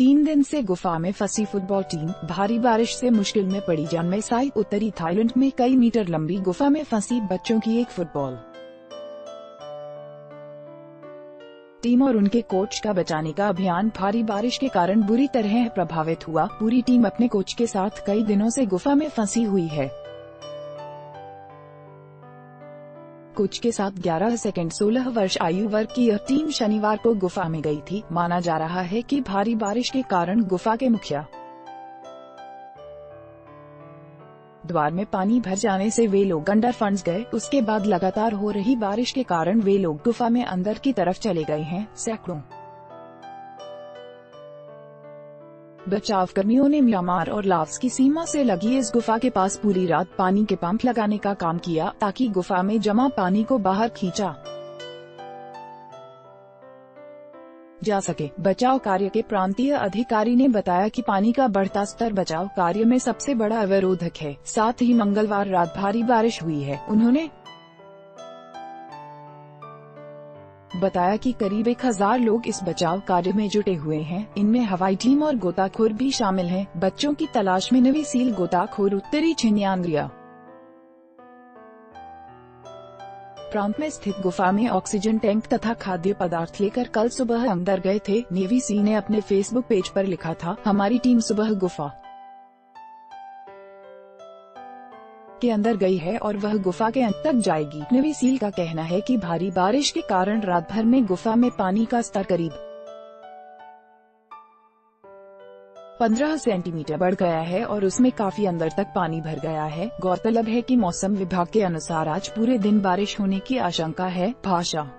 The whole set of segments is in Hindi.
3 दिन से गुफा में फंसी फुटबॉल टीम, भारी बारिश से मुश्किल में पड़ी जानमेसाई। उत्तरी थाईलैंड में कई मीटर लंबी गुफा में फंसी बच्चों की एक फुटबॉल टीम और उनके कोच का बचाने का अभियान भारी बारिश के कारण बुरी तरह प्रभावित हुआ। पूरी टीम अपने कोच के साथ कई दिनों से गुफा में फंसी हुई है। कोच के साथ 11 सेकंड 16 वर्ष आयु वर्ग की यह टीम शनिवार को गुफा में गई थी। माना जा रहा है कि भारी बारिश के कारण गुफा के मुख्य द्वार में पानी भर जाने से वे लोग अंदर फंस गए। उसके बाद लगातार हो रही बारिश के कारण वे लोग गुफा में अंदर की तरफ चले गए हैं। सैकड़ों बचाव कर्मियों ने म्यांमार और लाओस की सीमा से लगी इस गुफा के पास पूरी रात पानी के पंप लगाने का काम किया ताकि गुफा में जमा पानी को बाहर खींचा जा सके। बचाव कार्य के प्रांतीय अधिकारी ने बताया कि पानी का बढ़ता स्तर बचाव कार्य में सबसे बड़ा अवरोधक है। साथ ही मंगलवार रात भारी बारिश हुई है। उन्होंने बताया कि करीब 1000 लोग इस बचाव कार्य में जुटे हुए हैं। इनमें हवाई टीम और गोताखोर भी शामिल हैं। बच्चों की तलाश में नवी सील गोताखोर उत्तरी छिन्यानग्रिया प्रांत में स्थित गुफा में ऑक्सीजन टैंक तथा खाद्य पदार्थ लेकर कल सुबह अंदर गए थे। नेवी सील ने अपने फेसबुक पेज पर लिखा था, हमारी टीम सुबह गुफा के अंदर गई है और वह गुफा के अंत तक जाएगी। नेवी सील का कहना है कि भारी बारिश के कारण रात भर में गुफा में पानी का स्तर करीब 15 सेंटीमीटर बढ़ गया है और उसमें काफी अंदर तक पानी भर गया है। गौरतलब है कि मौसम विभाग के अनुसार आज पूरे दिन बारिश होने की आशंका है। भाषा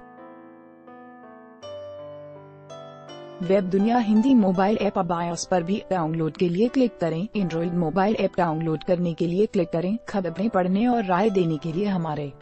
वेब दुनिया हिंदी मोबाइल ऐप अब iOS पर भी डाउनलोड के लिए क्लिक करें। एंड्रॉइड मोबाइल ऐप डाउनलोड करने के लिए क्लिक करें। खबरें पढ़ने और राय देने के लिए हमारे